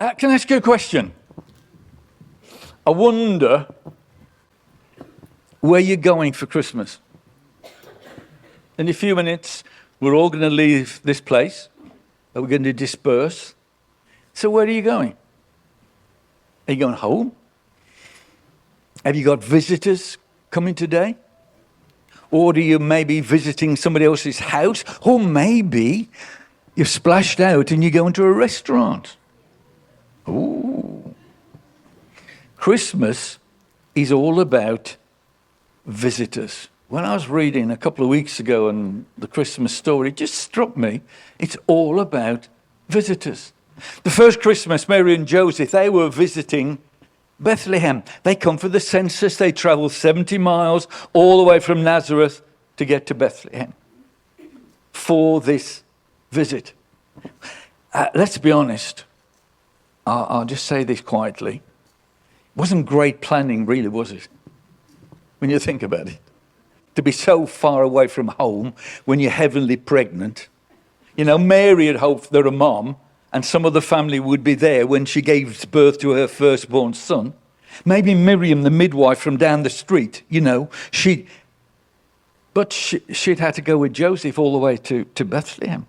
Can I ask you a question? I wonder where you're going for Christmas. In a few minutes, we're all going to leave this place. We're going to disperse. So where are you going? Are you going home? Have you got visitors coming today? Or are you maybe visiting somebody else's house? Or maybe you've splashed out and you're going to a restaurant. Ooh. Christmas is all about visitors. When I was reading a couple of weeks ago on the Christmas story, it just struck me. It's all about visitors. The first Christmas, Mary and Joseph, they were visiting Bethlehem. They come for the census. They travel 70 miles all the way from Nazareth to get to Bethlehem for this visit. Let's be honest. I'll just say this quietly. It wasn't great planning, really, was it? When you think about it. To be so far away from home when you're heavily pregnant. You know, Mary had hoped that her mom and some of the family would be there when she gave birth to her firstborn son. Maybe Miriam, the midwife from down the street, you know, she'd had to go with Joseph all the way to Bethlehem.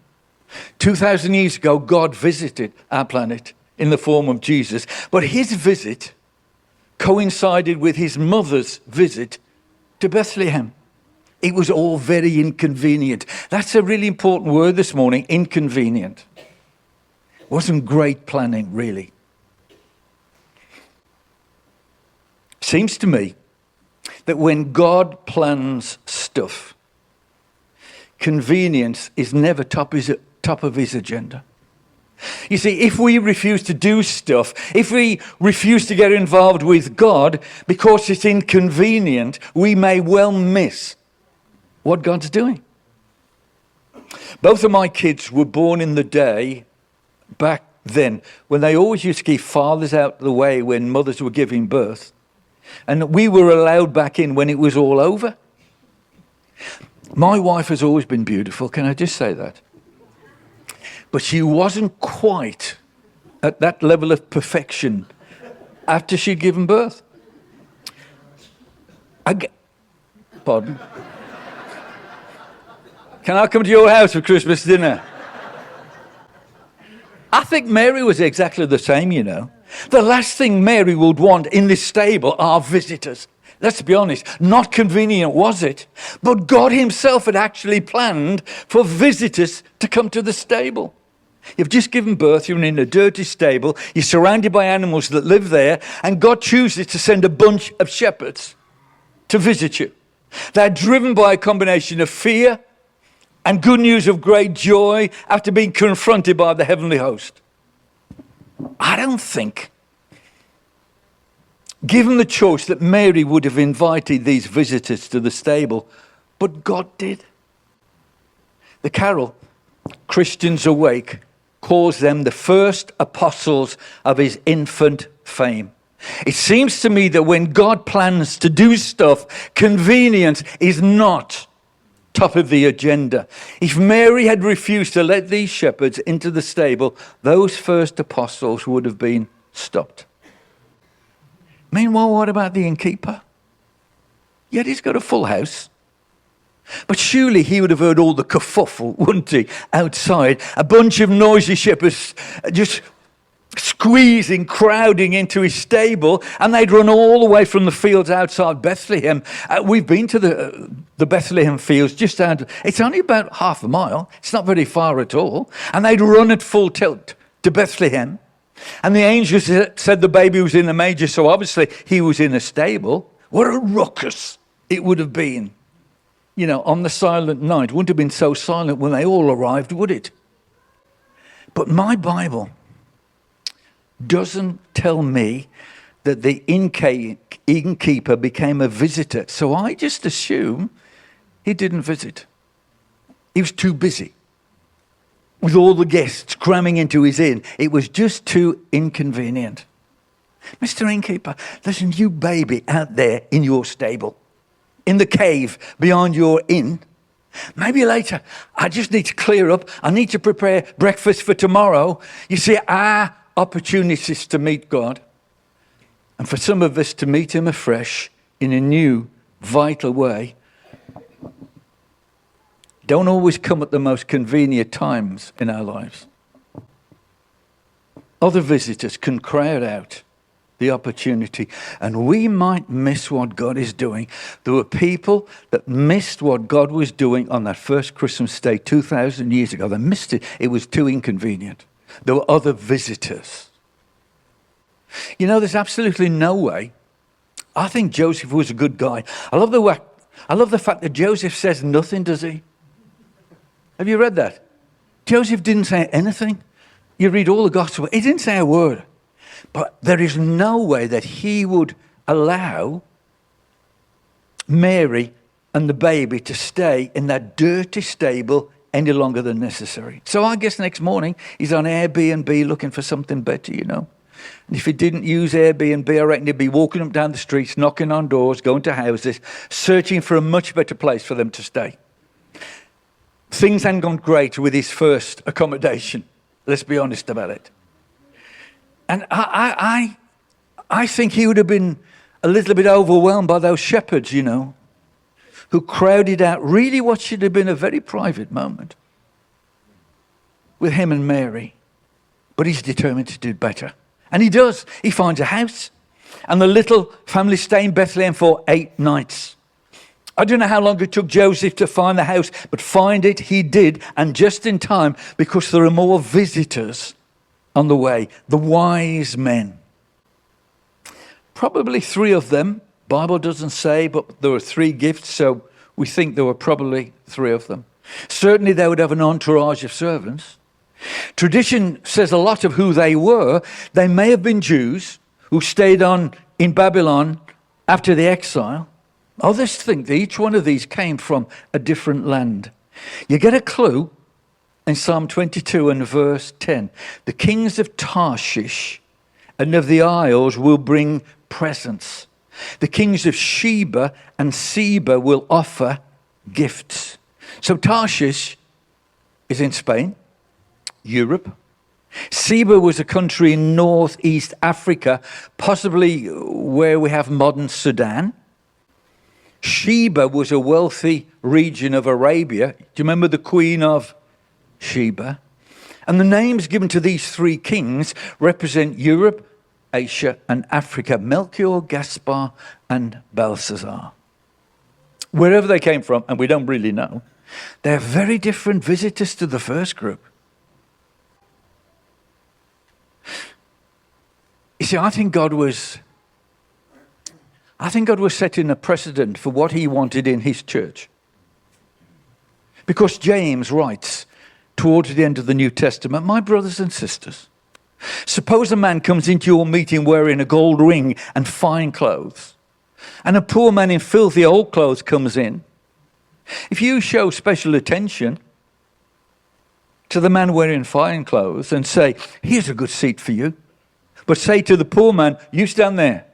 2,000 years ago, God visited our planet in the form of Jesus. But his visit coincided with his mother's visit to Bethlehem. It was all very inconvenient. That's a really important word this morning, inconvenient. Wasn't great planning, really. Seems to me that when God plans stuff, convenience is never top of his agenda. You see, if we refuse to do stuff, if we refuse to get involved with God because it's inconvenient, we may well miss what God's doing. Both of my kids were born in the day back then when they always used to keep fathers out of the way when mothers were giving birth. And we were allowed back in when it was all over. My wife has always been beautiful, can I just say that? But she wasn't quite at that level of perfection after she'd given birth. Pardon? Can I come to your house for Christmas dinner? I think Mary was exactly the same, you know. The last thing Mary would want in this stable are visitors. Let's be honest, not convenient, was it? But God himself had actually planned for visitors to come to the stable. You've just given birth, you're in a dirty stable, you're surrounded by animals that live there, and God chooses to send a bunch of shepherds to visit you. They're driven by a combination of fear and good news of great joy after being confronted by the heavenly host. I don't think, given the choice, that Mary would have invited these visitors to the stable, but God did. The carol, Christians Awake, calls them the first apostles of his infant fame. It seems to me that when God plans to do stuff, convenience is not top of the agenda. If Mary had refused to let these shepherds into the stable, those first apostles would have been stopped. Meanwhile, what about the innkeeper? Yet he's got a full house. But surely he would have heard all the kerfuffle, wouldn't he, outside? A bunch of noisy shepherds just squeezing, crowding into his stable, and they'd run all the way from the fields outside Bethlehem. We've been to the Bethlehem fields just out. It's only about half a mile. It's not very far at all. And they'd run at full tilt to Bethlehem. And the angels said the baby was in a manger, so obviously he was in a stable. What a ruckus it would have been. You know, on the silent night. Wouldn't have been so silent when they all arrived, would it? But my Bible doesn't tell me that the innkeeper became a visitor. So I just assume he didn't visit. He was too busy with all the guests cramming into his inn. It was just too inconvenient. Mr. Innkeeper, there's a new baby out there in your stable, in the cave beyond your inn. Maybe later. I just need to clear up. I need to prepare breakfast for tomorrow. You see, our opportunities to meet God, and for some of us to meet him afresh in a new, vital way, don't always come at the most convenient times in our lives. Other visitors can crowd out the opportunity, and we might miss what God is doing. There were people that missed what God was doing on that first Christmas day 2,000 years ago. They missed it. It was too inconvenient. There were other visitors. You know, there's absolutely no way. I think Joseph was a good guy. I love the fact that Joseph says nothing, does he? Have you read that? Joseph didn't say anything. You read all the gospel. He didn't say a word. But there is no way that he would allow Mary and the baby to stay in that dirty stable any longer than necessary. So I guess next morning he's on Airbnb looking for something better, you know. And if he didn't use Airbnb, I reckon he'd be walking up down the streets, knocking on doors, going to houses, searching for a much better place for them to stay. Things hadn't gone great with his first accommodation. Let's be honest about it. And I think he would have been a little bit overwhelmed by those shepherds, you know, who crowded out really what should have been a very private moment with him and Mary. But he's determined to do better. And he does. He finds a house. And the little family stay in Bethlehem for 8 nights. I don't know how long it took Joseph to find the house, but find it he did, and just in time, because there are more visitors on the way, the wise men. Probably 3 of them. Bible doesn't say, but there were 3 gifts, so we think there were probably 3 of them. Certainly they would have an entourage of servants. Tradition says a lot of who they were. They may have been Jews who stayed on in Babylon after the exile. Others think that each one of these came from a different land. You get a clue in Psalm 22 and verse 10. The kings of Tarshish and of the isles will bring presents. The kings of Sheba and Seba will offer gifts. So Tarshish is in Spain, Europe. Seba was a country in northeast Africa, possibly where we have modern Sudan. Sheba was a wealthy region of Arabia. Do you remember the queen of Sheba? And the names given to these 3 kings represent Europe, Asia, and Africa: Melchior, Gaspar, and Belshazzar. Wherever they came from, and we don't really know, they're very different visitors to the first group. You see, I think God was setting a precedent for what he wanted in his church. Because James writes towards the end of the New Testament, my brothers and sisters, suppose a man comes into your meeting wearing a gold ring and fine clothes, and a poor man in filthy old clothes comes in. If you show special attention to the man wearing fine clothes and say, here's a good seat for you, but say to the poor man, you stand there,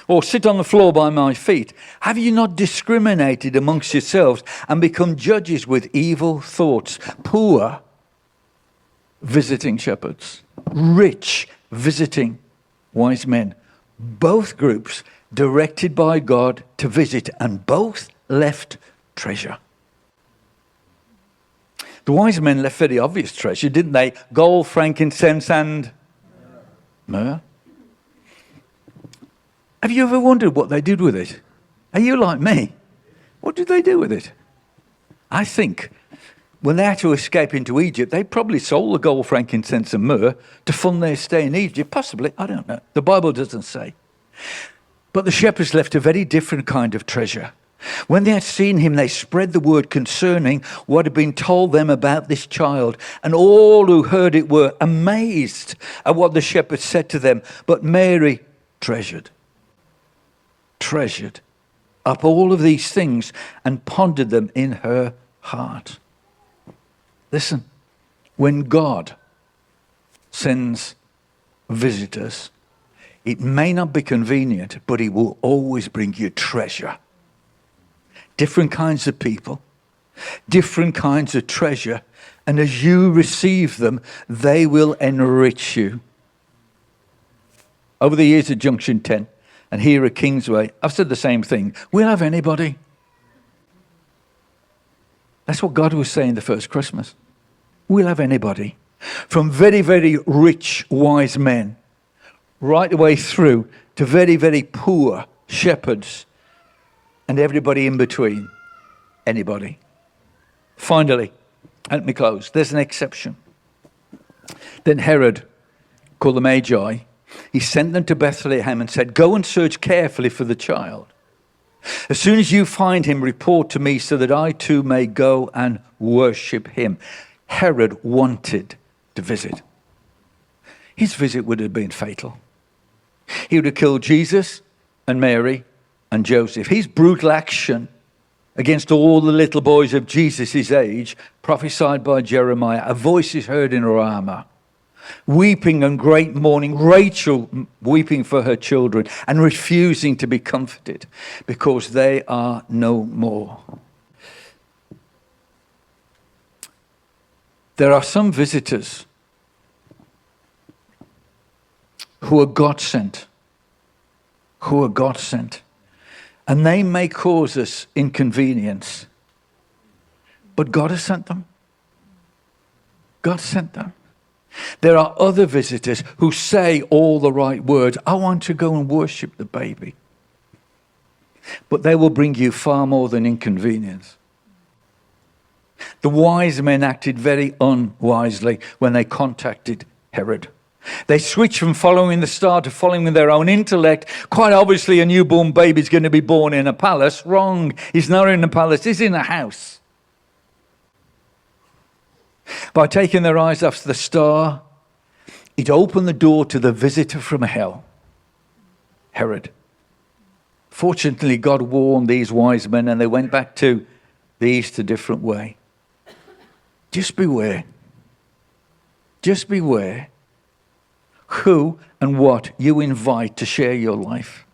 or sit on the floor by my feet, have you not discriminated amongst yourselves and become judges with evil thoughts? Poor visiting shepherds, rich visiting wise men. Both groups directed by God to visit, and both left treasure. The wise men left very obvious treasure, didn't they? Gold, frankincense, and myrrh. Have you ever wondered what they did with it? Are you like me? What did they do with it? I think when they had to escape into Egypt, they probably sold the gold, frankincense, and myrrh to fund their stay in Egypt. Possibly, I don't know. The Bible doesn't say. But the shepherds left a very different kind of treasure. When they had seen him, they spread the word concerning what had been told them about this child. And all who heard it were amazed at what the shepherds said to them. But Mary treasured up all of these things and pondered them in her heart. Listen, when God sends visitors, it may not be convenient, but he will always bring you treasure. Different kinds of people, different kinds of treasure, and as you receive them, they will enrich you. Over the years at Junction 10 and here at Kingsway, I've said the same thing. We'll have anybody. That's what God was saying the first Christmas. We'll have anybody. From very, very rich, wise men, right the way through to very, very poor shepherds and everybody in between. Anybody. Finally, let me close. There's an exception. Then Herod, called the Magi, he sent them to Bethlehem and said, go and search carefully for the child. As soon as you find him, report to me so that I too may go and worship him. Herod wanted to visit. His visit would have been fatal. He would have killed Jesus and Mary and Joseph. His brutal action against all the little boys of Jesus' age, prophesied by Jeremiah, a voice is heard in Ramah, weeping and great mourning, Rachel weeping for her children and refusing to be comforted because they are no more. There are some visitors who are God sent, and they may cause us inconvenience, but God has sent them. God sent them. There are other visitors who say all the right words. I want to go and worship the baby. But they will bring you far more than inconvenience. The wise men acted very unwisely when they contacted Herod. They switched from following the star to following their own intellect. Quite obviously a newborn baby is going to be born in a palace. Wrong. He's not in a palace. He's in a house. By taking their eyes off the star, it opened the door to the visitor from hell, Herod. Fortunately, God warned these wise men and they went back to the east a different way. Just beware. Just beware who and what you invite to share your life.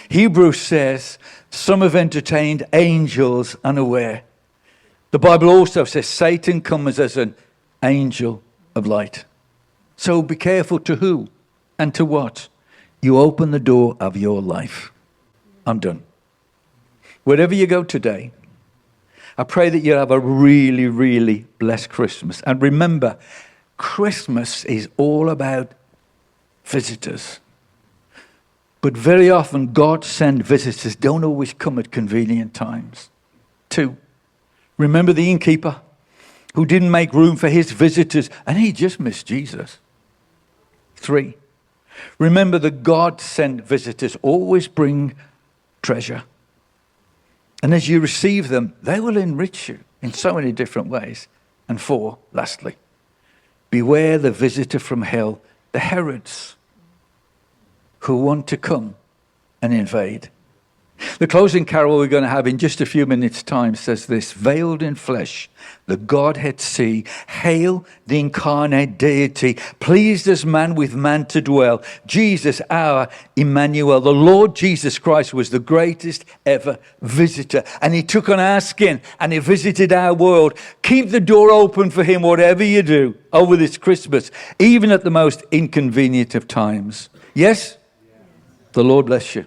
Hebrews says some have entertained angels unaware. The Bible also says Satan comes as an angel of light. So be careful to who and to what you open the door of your life. I'm done. Wherever you go today, I pray that you have a really, really blessed Christmas. And remember, Christmas is all about visitors. But very often, God-sent visitors don't always come at convenient times. 2, remember the innkeeper who didn't make room for his visitors and he just missed Jesus. 3, remember the God-sent visitors always bring treasure. And as you receive them, they will enrich you in so many different ways. And 4, lastly, beware the visitor from hell, the Herods who want to come and invade. The closing carol we're going to have in just a few minutes' time says this: veiled in flesh, the Godhead see, hail the incarnate deity, pleased as man with man to dwell, Jesus our Emmanuel. The Lord Jesus Christ was the greatest ever visitor, and he took on our skin and he visited our world. Keep the door open for him, whatever you do over this Christmas, even at the most inconvenient of times. Yes? The Lord bless you.